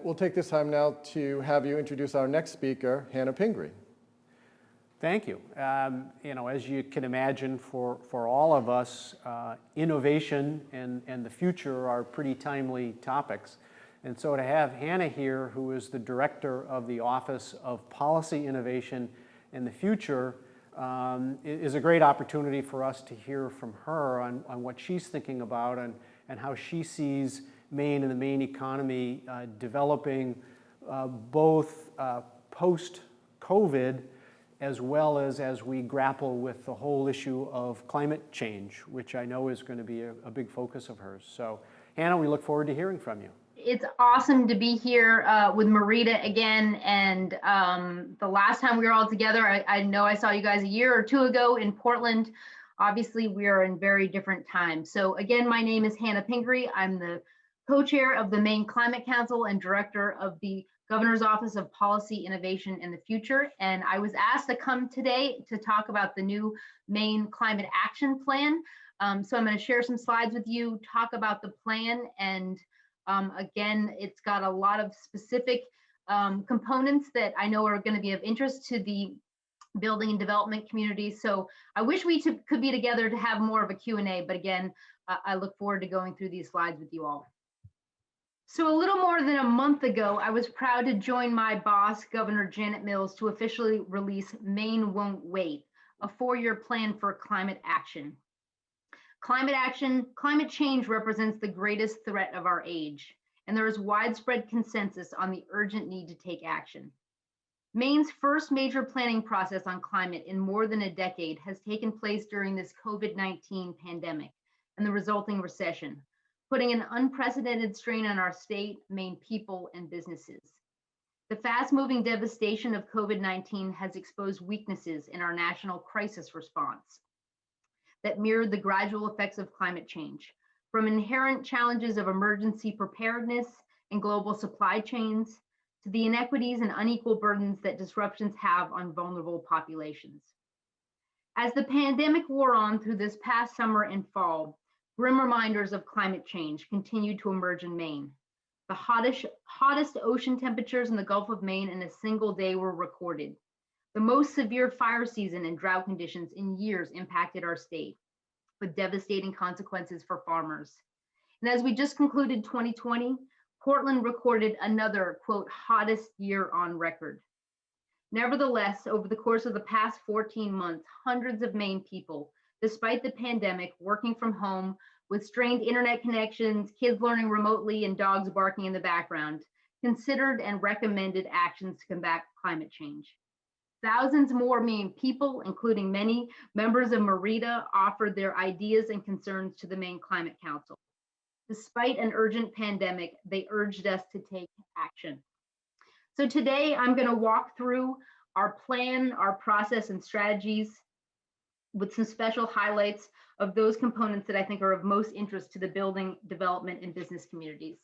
We'll take this time now to have you introduce our next speaker, Hannah Pingree. Thank you. As you can imagine, for all of us, innovation and the future are pretty timely topics. And so to have Hannah here, who is the director of the Office of Policy Innovation and the Future, is a great opportunity for us to hear from her on what she's thinking about and how she sees Maine and the Maine economy developing both post-COVID as well as we grapple with the whole issue of climate change, which I know is going to be a big focus of hers. So, Hannah, we look forward to hearing from you. It's awesome to be here with MEREDA again. And the last time we were all together, I know I saw you guys a year or two ago in Portland. Obviously, we are in very different times. So again, my name is Hannah Pingree. I'm the co-chair of the Maine Climate Council and director of the Governor's Office of Policy Innovation and the Future. And I was asked to come today to talk about the new Maine Climate Action Plan. So I'm going to share some slides with you, talk about the plan, and again, it's got a lot of specific components that I know are going to be of interest to the building and development community. So I wish we could be together to have more of a Q&A, but again, I look forward to going through these slides with you all. So a little more than a month ago, I was proud to join my boss, Governor Janet Mills, to officially release Maine Won't Wait, a 4-year plan for climate action. Climate change represents the greatest threat of our age, and there is widespread consensus on the urgent need to take action. Maine's first major planning process on climate in more than a decade has taken place during this COVID-19 pandemic and the resulting recession, putting an unprecedented strain on our state, Maine people, and businesses. The fast-moving devastation of COVID-19 has exposed weaknesses in our national crisis response that mirrored the gradual effects of climate change, from inherent challenges of emergency preparedness and global supply chains to the inequities and unequal burdens that disruptions have on vulnerable populations. As the pandemic wore on through this past summer and fall, grim reminders of climate change continued to emerge in Maine. The hottest ocean temperatures in the Gulf of Maine in a single day were recorded. The most severe fire season and drought conditions in years impacted our state, with devastating consequences for farmers. And as we just concluded 2020, Portland recorded another, quote, hottest year on record. Nevertheless, over the course of the past 14 months, hundreds of Maine people, despite the pandemic, working from home with strained internet connections, kids learning remotely, and dogs barking in the background, considered and recommended actions to combat climate change. Thousands more Maine people, including many members of MEREDA, offered their ideas and concerns to the Maine Climate Council. Despite an urgent pandemic, they urged us to take action. So today I'm going to walk through our plan, our process, and strategies with some special highlights of those components that I think are of most interest to the building, development, and business communities.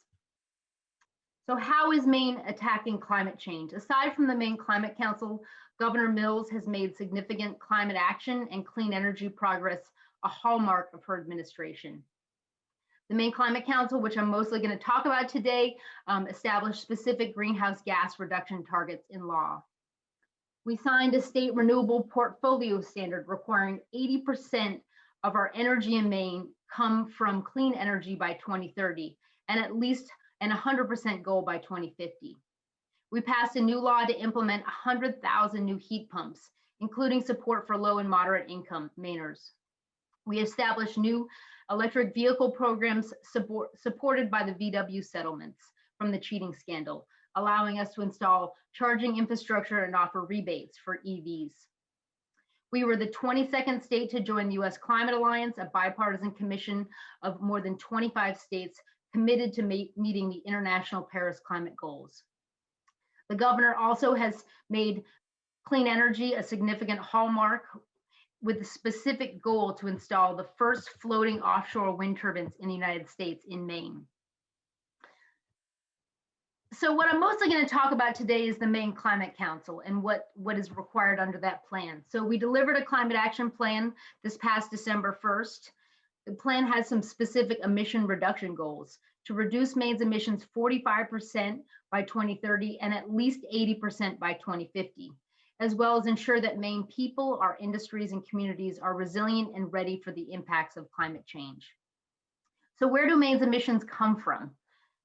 So how is Maine attacking climate change? Aside from the Maine Climate Council, Governor Mills has made significant climate action and clean energy progress a hallmark of her administration. The Maine Climate Council, which I'm mostly going to talk about today, established specific greenhouse gas reduction targets in law. We signed a state renewable portfolio standard requiring 80% of our energy in Maine come from clean energy by 2030, and at least an 100% goal by 2050. We passed a new law to implement 100,000 new heat pumps, including support for low and moderate income Mainers. We established new electric vehicle programs supported by the VW settlements from the cheating scandal, allowing us to install charging infrastructure and offer rebates for EVs. We were the 22nd state to join the U.S. Climate Alliance, a bipartisan commission of more than 25 states committed to meeting the international Paris climate goals. The governor also has made clean energy a significant hallmark, with the specific goal to install the first floating offshore wind turbines in the United States in Maine. So what I'm mostly going to talk about today is the Maine Climate Council and what is required under that plan. So we delivered a climate action plan this past December 1st. The plan has some specific emission reduction goals to reduce Maine's emissions 45% by 2030 and at least 80% by 2050, as well as ensure that Maine people, our industries, and communities are resilient and ready for the impacts of climate change. So where do Maine's emissions come from?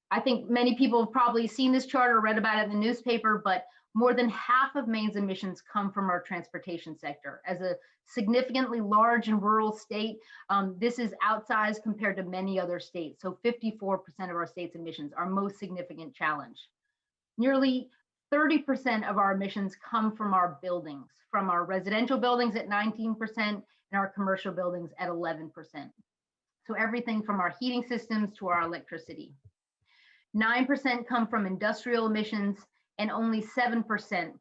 I think many people have probably seen this chart or read about it in the newspaper, but more than half of Maine's emissions come from our transportation sector. As a significantly large and rural state, this is outsized compared to many other states. So 54% of our state's emissions, our most significant challenge. Nearly 30% of our emissions come from our buildings, from our residential buildings at 19% and our commercial buildings at 11%. So everything from our heating systems to our electricity. 9% come from industrial emissions, and only 7%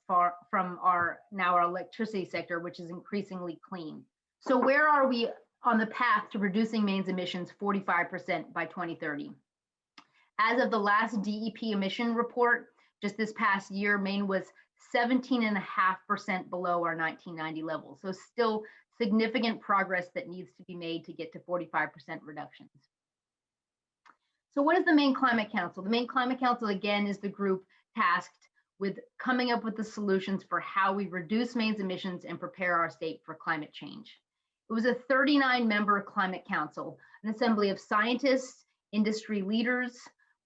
from our electricity sector, which is increasingly clean. So where are we on the path to reducing Maine's emissions 45% by 2030? As of the last DEP emission report, just this past year, Maine was 17.5% below our 1990 levels. So still significant progress that needs to be made to get to 45% reductions. So what is the Maine Climate Council? The Maine Climate Council, again, is the group tasked with coming up with the solutions for how we reduce Maine's emissions and prepare our state for climate change. It was a 39-member climate council, an assembly of scientists, industry leaders,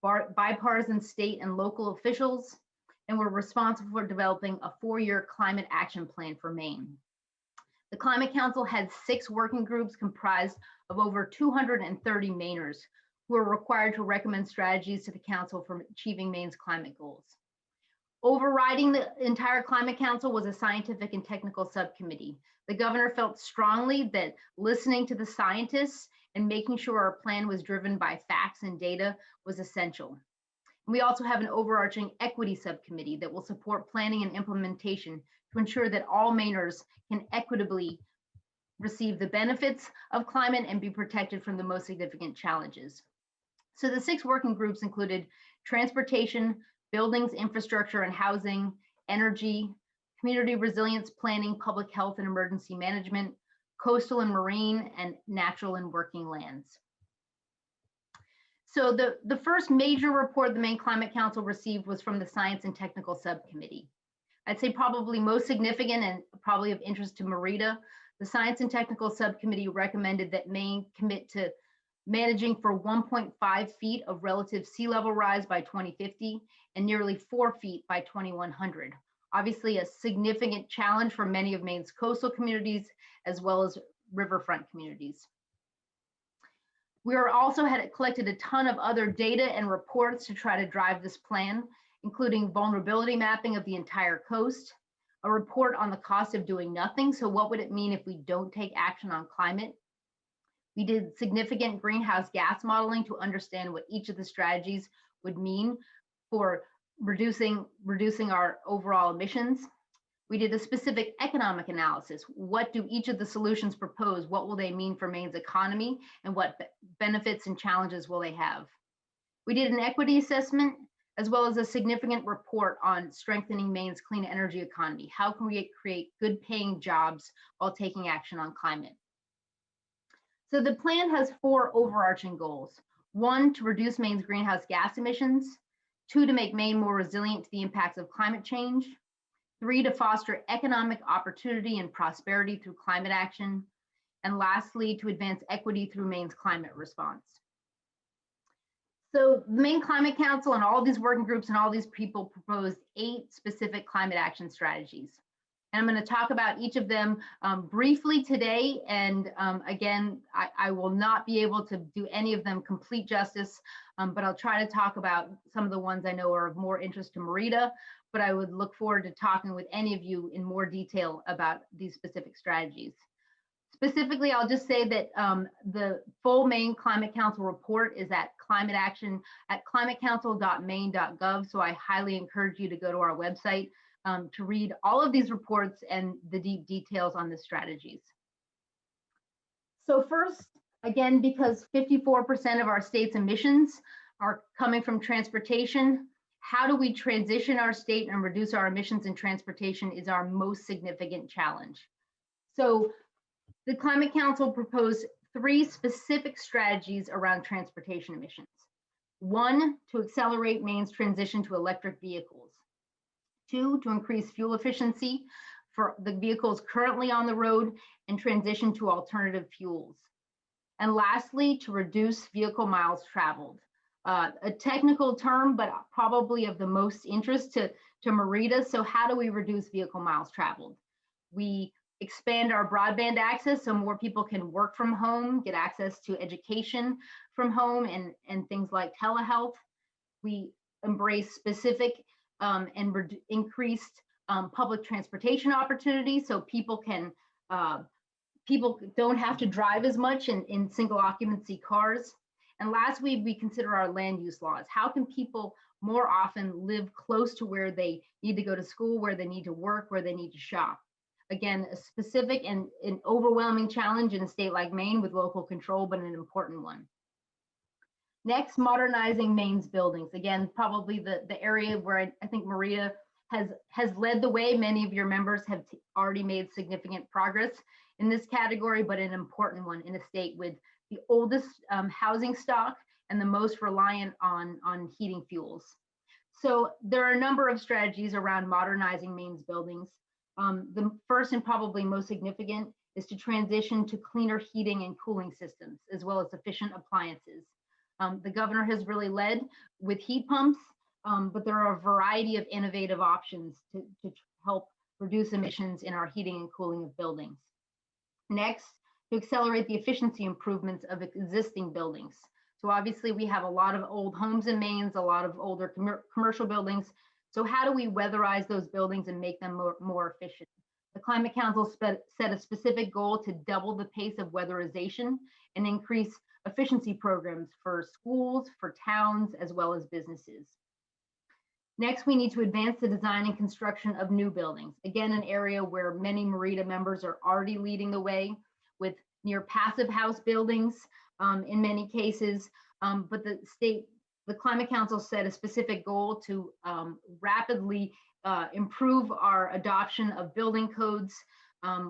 bipartisan state and local officials, and were responsible for developing a 4-year climate action plan for Maine. The Climate Council had 6 working groups comprised of over 230 Mainers who are required to recommend strategies to the council for achieving Maine's climate goals. Overriding the entire Climate Council was a scientific and technical subcommittee. The governor felt strongly that listening to the scientists and making sure our plan was driven by facts and data was essential. We also have an overarching equity subcommittee that will support planning and implementation to ensure that all Mainers can equitably receive the benefits of climate and be protected from the most significant challenges. So the 6 working groups included transportation, buildings, infrastructure and housing, energy, community resilience planning, public health and emergency management, coastal and marine, and natural and working lands. So the first major report the Maine Climate Council received was from the Science and Technical Subcommittee. I'd say probably most significant and probably of interest to MEREDA, the Science and Technical Subcommittee recommended that Maine commit to managing for 1.5 feet of relative sea level rise by 2050 and nearly 4 feet by 2100. Obviously a significant challenge for many of Maine's coastal communities as well as riverfront communities. We also had collected a ton of other data and reports to try to drive this plan, including vulnerability mapping of the entire coast, a report on the cost of doing nothing. So what would it mean if we don't take action on climate? We did significant greenhouse gas modeling to understand what each of the strategies would mean for reducing our overall emissions. We did a specific economic analysis. What do each of the solutions propose? What will they mean for Maine's economy and what benefits and challenges will they have? We did an equity assessment as well as a significant report on strengthening Maine's clean energy economy. How can we create good paying jobs while taking action on climate? So the plan has 4 overarching goals. 1, to reduce Maine's greenhouse gas emissions. 2, to make Maine more resilient to the impacts of climate change. 3, to foster economic opportunity and prosperity through climate action. And lastly, to advance equity through Maine's climate response. So the Maine Climate Council and all these working groups and all these people proposed 8 specific climate action strategies. And I'm going to talk about each of them briefly today. And again, I will not be able to do any of them complete justice, but I'll try to talk about some of the ones I know are of more interest to MEREDA, but I would look forward to talking with any of you in more detail about these specific strategies. Specifically, I'll just say that the full Maine Climate Council report is at climate action at climatecouncil.maine.gov. So I highly encourage you to go to our website to read all of these reports and the deep details on the strategies. So first, again, because 54% of our state's emissions are coming from transportation, how do we transition our state and reduce our emissions in transportation is our most significant challenge. So the Climate Council proposed 3 specific strategies around transportation emissions. One, to accelerate Maine's transition to electric vehicles. Two, to increase fuel efficiency for the vehicles currently on the road and transition to alternative fuels. And lastly, to reduce vehicle miles traveled. A technical term, but probably of the most interest to MEREDA. So how do we reduce vehicle miles traveled? We expand our broadband access so more people can work from home, get access to education from home and things like telehealth. We embrace specific and increased public transportation opportunities so people don't have to drive as much in single occupancy cars. And lastly, we consider our land use laws. How can people more often live close to where they need to go to school, where they need to work, where they need to shop? Again, a specific and an overwhelming challenge in a state like Maine with local control, but an important one. Next, modernizing Maine's buildings. Again, probably the area where I think MEREDA has led the way. Many of your members have already made significant progress in this category, but an important one in a state with the oldest housing stock and the most reliant on heating fuels. So there are a number of strategies around modernizing Maine's buildings. The first and probably most significant is to transition to cleaner heating and cooling systems, as well as efficient appliances. The governor has really led with heat pumps, but there are a variety of innovative options to help reduce emissions in our heating and cooling of buildings. Next, to accelerate the efficiency improvements of existing buildings. So obviously we have a lot of old homes in Maine, a lot of older commercial buildings. So how do we weatherize those buildings and make them more efficient? The Climate Council set a specific goal to double the pace of weatherization and increase efficiency programs for schools, for towns, as well as businesses. Next, we need to advance the design and construction of new buildings. Again, an area where many MEREDA members are already leading the way with near passive house buildings in many cases, but the Climate Council set a specific goal to rapidly improve our adoption of building codes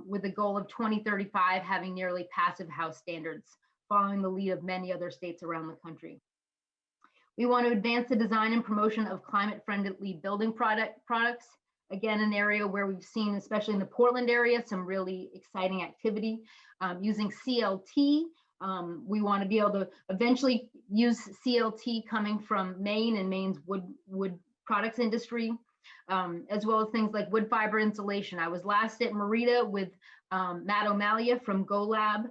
with a goal of 2035 having nearly passive house standards, following the lead of many other states around the country. We want to advance the design and promotion of climate-friendly building products. Again, an area where we've seen, especially in the Portland area, some really exciting activity using CLT. We want to be able to eventually use CLT coming from Maine and Maine's wood products industry, as well as things like wood fiber insulation. I was last at MEREDA with Matt O'Malia from GoLab,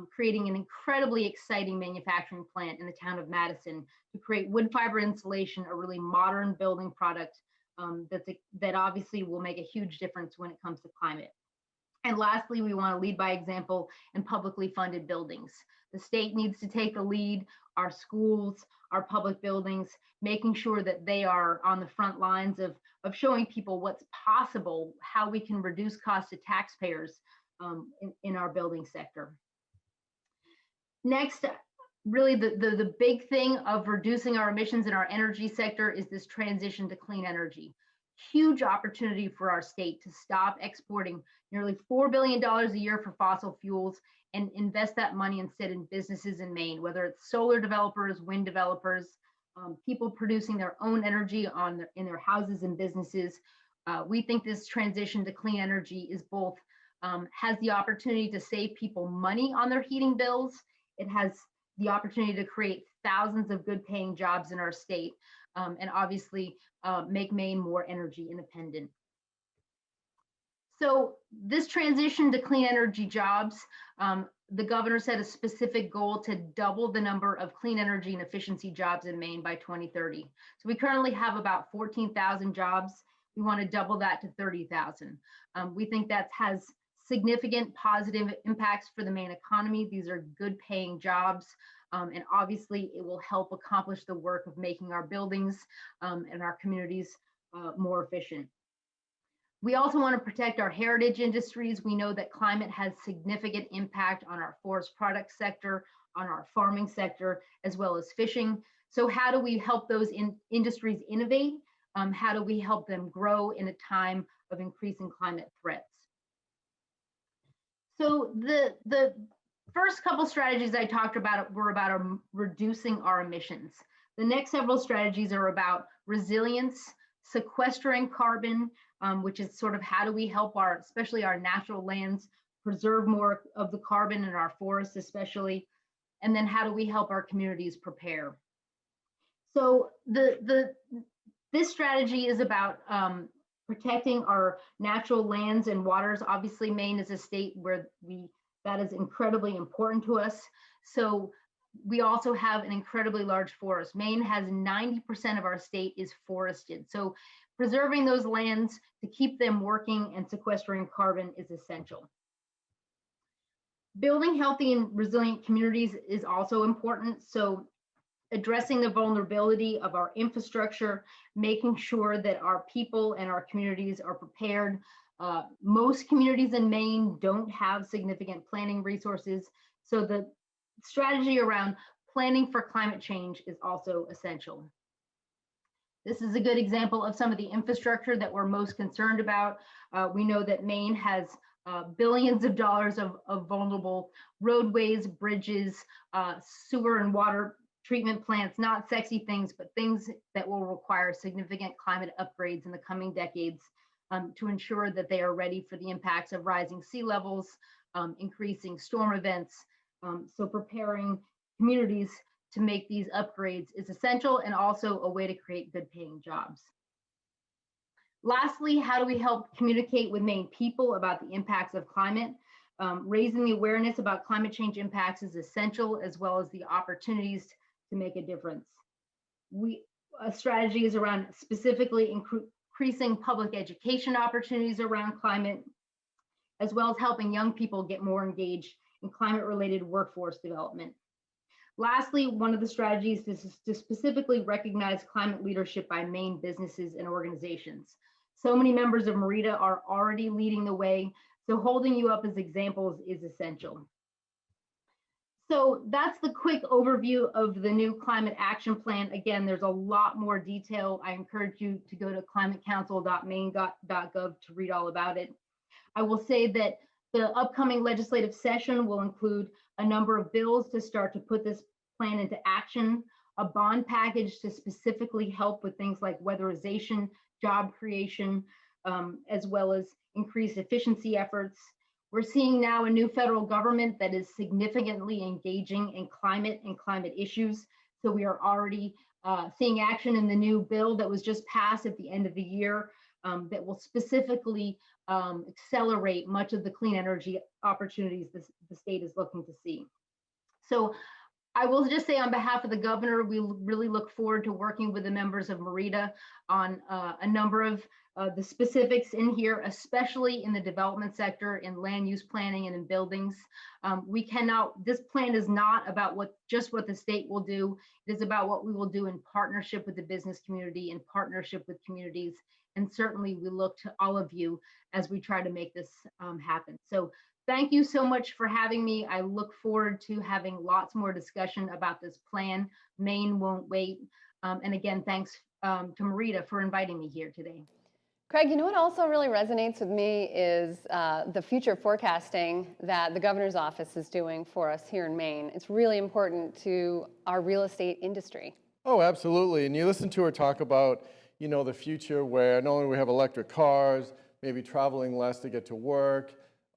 creating an incredibly exciting manufacturing plant in the town of Madison to create wood fiber insulation, a really modern building product that obviously will make a huge difference when it comes to climate. And lastly, we want to lead by example in publicly funded buildings. The state needs to take the lead, our schools, our public buildings, making sure that they are on the front lines of showing people what's possible, how we can reduce costs to taxpayers in our building sector. Next, really the big thing of reducing our emissions in our energy sector is this transition to clean energy. Huge opportunity for our state to stop exporting nearly $4 billion a year for fossil fuels and invest that money instead in businesses in Maine, whether it's solar developers, wind developers, people producing their own energy in their houses and businesses. We think this transition to clean energy is both, has the opportunity to save people money on their heating bills. It has the opportunity to create thousands of good paying jobs in our state, and obviously make Maine more energy independent. So this transition to clean energy jobs, the governor set a specific goal to double the number of clean energy and efficiency jobs in Maine by 2030. So we currently have about 14,000 jobs. We want to double that to 30,000. We think that has significant positive impacts for the Maine economy. These are good paying jobs. And obviously it will help accomplish the work of making our buildings and our communities more efficient. We also want to protect our heritage industries. We know that climate has significant impact on our forest product sector, on our farming sector, as well as fishing. So how do we help those industries innovate? How do we help them grow in a time of increasing climate threats? So the first couple strategies I talked about were about reducing our emissions. The next several strategies are about resilience, sequestering carbon, which is sort of how do we help especially our natural lands, preserve more of the carbon in our forests especially, and then how do we help our communities prepare. So this strategy is about protecting our natural lands and waters. Obviously, Maine is a state where that is incredibly important to us. So we also have an incredibly large forest. Maine has 90% of our state is forested. So preserving those lands to keep them working and sequestering carbon is essential. Building healthy and resilient communities is also important. So addressing the vulnerability of our infrastructure, making sure that our people and our communities are prepared. Most communities in Maine don't have significant planning resources. So the strategy around planning for climate change is also essential. This is a good example of some of the infrastructure that we're most concerned about. We know that Maine has billions of dollars of vulnerable roadways, bridges, sewer and water treatment plants, not sexy things, but things that will require significant climate upgrades in the coming decades to ensure that they are ready for the impacts of rising sea levels, increasing storm events. So preparing communities to make these upgrades is essential and also a way to create good paying jobs. Lastly, how do we help communicate with Maine people about the impacts of climate? Raising the awareness about climate change impacts is essential, as well as the opportunities to make a difference. A strategy is around specifically increasing public education opportunities around climate, as well as helping young people get more engaged in climate-related workforce development. Lastly, one of the strategies is to specifically recognize climate leadership by Maine businesses and organizations. So many members of MEREDA are already leading the way, so holding you up as examples is essential. So that's the quick overview of the new climate action plan. Again, there's a lot more detail. I encourage you to go to climatecouncil.maine.gov to read all about it. I will say that the upcoming legislative session will include a number of bills to start to put this plan into action, a bond package to specifically help with things like weatherization, job creation, as well as increased efficiency efforts. We're seeing now a new federal government that is significantly engaging in climate and climate issues. So we are already seeing action in the new bill that was just passed at the end of the year that will specifically accelerate much of the clean energy opportunities the state is looking to see. So I will just say on behalf of the governor, we really look forward to working with the members of MEREDA on a number of the specifics in here, especially in the development sector, in land use planning and in buildings. This plan is not about just what the state will do. It is about what we will do in partnership with the business community, in partnership with communities. And certainly we look to all of you as we try to make this happen. So thank you so much for having me. I look forward to having lots more discussion about this plan. Maine won't wait. And again, thanks to MEREDA for inviting me here today. Craig, you know what also really resonates with me is the future forecasting that the governor's office is doing for us here in Maine. It's really important to our real estate industry. Oh, absolutely. And you listen to her talk about, you know, the future where not only we have electric cars, maybe traveling less to get to work,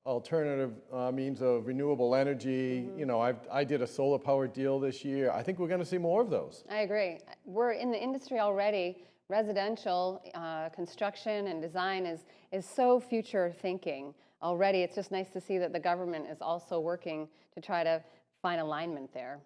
alternative means of renewable energy. You know, I did a solar power deal this year. I think we're going to see more of those. I agree. We're in the industry already. Residential construction and design is so future thinking already. It's just nice to see that the government is also working to try to find alignment there.